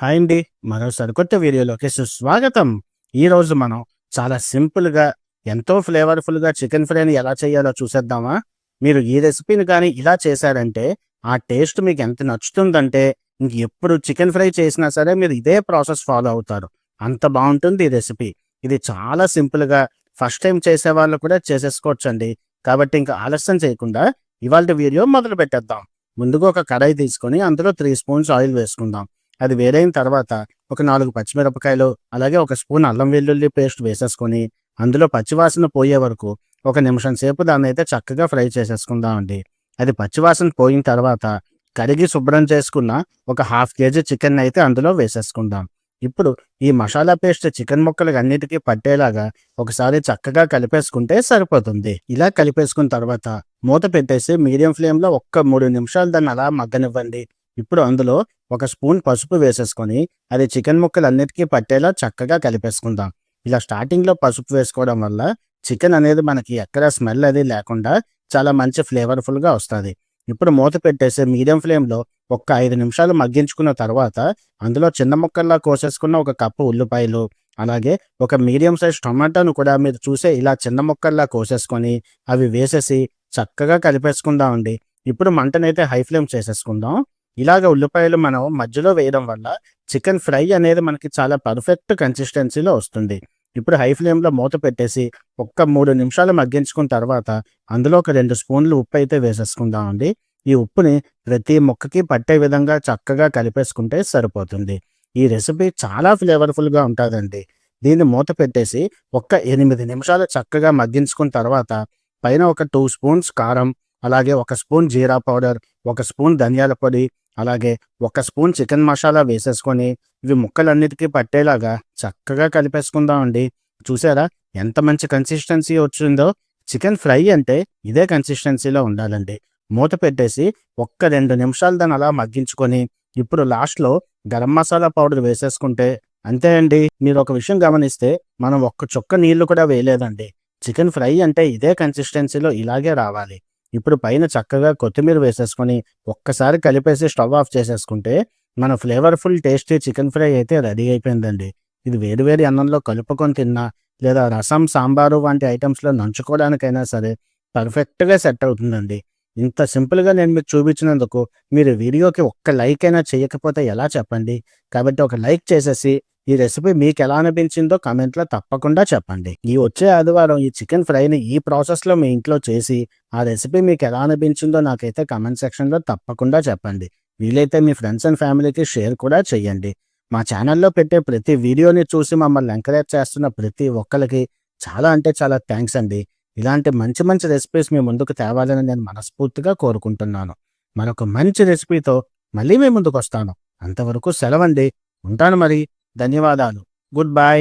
Hi అండి. మరో సరికొత్త వీడియోలోకి సుస్వాగతం. ఈరోజు మనం చాలా సింపుల్‌గా, ఎంతో ఫ్లేవర్‌ఫుల్‌గా చికెన్ ఫ్రైని ఎలా చేయాలో చూసేద్దామా? మీరు ఈ రెసిపీని కానీ ఇలా చేశారంటే, ఆ టేస్ట్ మీకు ఎంత నచ్చుతుందంటే, ఇంకెప్పుడు చికెన్ ఫ్రై చేసినా సరే మీరు ఇదే ప్రాసెస్ ఫాలో అవుతారు. అంత బావుంటుంది ఈ రెసిపీ. ఇది చాలా సింపుల్‌గా ఫస్ట్ టైమ్ చేసేవాళ్ళు కూడా చేసేసుకోవచ్చండి. కాబట్టి ఇంకా ఆలస్యం చేయకుండా ఇవాల్టి వీడియో మొదలుపెట్టేద్దాం. ముందుగా ఒక కడాయి తీసుకొని అందులో 3 స్పూన్స్ ఆయిల్ వేసుకుందాం. అది వేడైన తర్వాత ఒక 4 పచ్చిమిరపకాయలు, అలాగే ఒక స్పూన్ అల్లం వెల్లుల్లి పేస్ట్ వేసేసుకొని, అందులో పచ్చివాసన పోయే వరకు ఒక నిమిషం సేపు దాన్నైతే చక్కగా ఫ్రై చేసేసుకుందామండి. అది పచ్చివాసన పోయిన తర్వాత కడిగి శుభ్రం చేసుకున్న ఒక హాఫ్ కేజీ చికెన్నయితే అందులో వేసేసుకుందాం. ఇప్పుడు ఈ మసాలా పేస్ట్ చికెన్ ముక్కలకి అన్నిటికీ పట్టేలాగా ఒకసారి చక్కగా కలిపేసుకుంటే సరిపోతుంది. ఇలా కలిపేసుకున్న తర్వాత మూత పెట్టేసి మీడియం ఫ్లేమ్‌లో ఒక్క 3 నిమిషాలు దాన్ని అలా మగ్గనివ్వండి. ఇప్పుడు అందులో ఒక స్పూన్ పసుపు వేసేసుకొని అది చికెన్ ముక్కలన్నిటికీ పట్టేలా చక్కగా కలిపేసుకుందాం. ఇలా స్టార్టింగ్‌లో పసుపు వేసుకోవడం వల్ల చికెన్ అనేది మనకి ఎక్కడ స్మెల్ అది లేకుండా చాలా మంచి ఫ్లేవర్‌ఫుల్‌గా వస్తది. ఇప్పుడు మూత పెట్టేసి మీడియం ఫ్లేమ్‌లో ఒక్క 5 నిమిషాలు మగ్గించుకున్న తర్వాత అందులో చిన్న ముక్కల్లా కోసేసుకున్న ఒక కప్పు ఉల్లిపాయలు, అలాగే ఒక మీడియం సైజ్ టమాటాను కూడా మీరు చూసే ఇలా చిన్న ముక్కల్లా కోసేసుకొని అవి వేసేసి చక్కగా కలిపేసుకుందామండి. ఇప్పుడు మంటనైతే హై ఫ్లేమ్ చేసేసుకుందాం. ఇలాగ ఉల్లిపాయలు మనం మధ్యలో వేయడం వల్ల చికెన్ ఫ్రై అనేది మనకి చాలా పర్ఫెక్ట్ కన్సిస్టెన్సీలో వస్తుంది. ఇప్పుడు హై ఫ్లేమ్‌లో మూత పెట్టేసి ఒక్క 3 నిమిషాలు మగ్గించుకున్న తర్వాత అందులో ఒక 2 స్పూన్లు ఉప్పైతే వేసేసుకుందామండి. ఈ ఉప్పుని ప్రతి ముక్కకి పట్టే విధంగా చక్కగా కలిపేసుకుంటే సరిపోతుంది. ఈ రెసిపీ చాలా ఫ్లేవర్‌ఫుల్‌గా ఉంటాదండి. దీన్ని మూత పెట్టేసి ఒక్క 8 నిమిషాలు చక్కగా మగ్గించుకున్న తర్వాత పైన ఒక 2 స్పూన్స్ కారం, అలాగే ఒక స్పూన్ జీరా పౌడర్, ఒక స్పూన్ ధనియాల పొడి, అలాగే ఒక స్పూన్ చికెన్ మసాలా వేసేసుకొని ఇవి ముక్కలన్నిటికీ పట్టేలాగా చక్కగా కలిపేసుకుందామండి. చూసారా ఎంత మంచి కన్సిస్టెన్సీ వచ్చిందో? చికెన్ ఫ్రై అంటే ఇదే కన్సిస్టెన్సీలో ఉండాలండి. మూత పెట్టేసి ఒక్క 2 నిమిషాలు దాన్ని అలా మగ్గించుకొని ఇప్పుడు లాస్ట్‌లో గరం మసాలా పౌడర్ వేసేసుకుంటే అంతే అండి. మీరొక విషయం గమనిస్తే మనం ఒక్క చుక్క నీళ్లు కూడా వేయలేదండి. చికెన్ ఫ్రై అంటే ఇదే కన్సిస్టెన్సీలో ఇలాగే రావాలి. ఇప్పుడు పైన చక్కగా కొత్తిమీర వేసేసుకొని ఒక్కసారి కలిపేసి స్టవ్ ఆఫ్ చేసేసుకుంటే మన ఫ్లేవర్‌ఫుల్ టేస్టీ చికెన్ ఫ్రై అయితే రెడీ అయిపోయిందండి. ఇది వేడి వేడి అన్నంలో కలుపుకొని తిన్నా, లేదా రసం, సాంబారు వంటి ఐటెమ్స్‌లో నంచుకోవడానికైనా సరే పర్ఫెక్ట్‌గా సెట్ అవుతుందండి. ఇంత సింపుల్‌గా నేను మీకు చూపించినందుకు మీరు వీడియోకి ఒక్క లైక్ అయినా చేయకపోతే ఎలా చెప్పండి? కాబట్టి ఒక లైక్ చేసేసి ఈ రెసిపీ మీకెలా అనిపించిందో కామెంట్‌లో తప్పకుండా చెప్పండి. ఈ వచ్చే ఆదివారం ఈ చికెన్ ఫ్రైని ఈ ప్రాసెస్‌లో మీ ఇంట్లో చేసి ఆ రెసిపీ మీకెలా అనిపించిందో నాకైతే కామెంట్ సెక్షన్‌లో తప్పకుండా చెప్పండి. వీలైతే మీ ఫ్రెండ్స్ అండ్ ఫ్యామిలీకి షేర్ కూడా చేయండి. మా ఛానల్‌లో పెట్టే ప్రతి వీడియోని చూసి మమ్మల్ని ఎంకరేజ్ చేస్తున్న ప్రతి ఒక్కళ్ళకి చాలా అంటే చాలా థాంక్స్ అండి. ఇలాంటి మంచి మంచి రెసిపీస్ మీ ముందుకు తేవాలని నేను మనస్ఫూర్తిగా కోరుకుంటున్నాను. మరొక మంచి రెసిపీతో మళ్ళీ మీ ముందుకొస్తాను. అంతవరకు సెలవండి. ఉంటాను మరి. ధన్యవాదాలు. Good bye.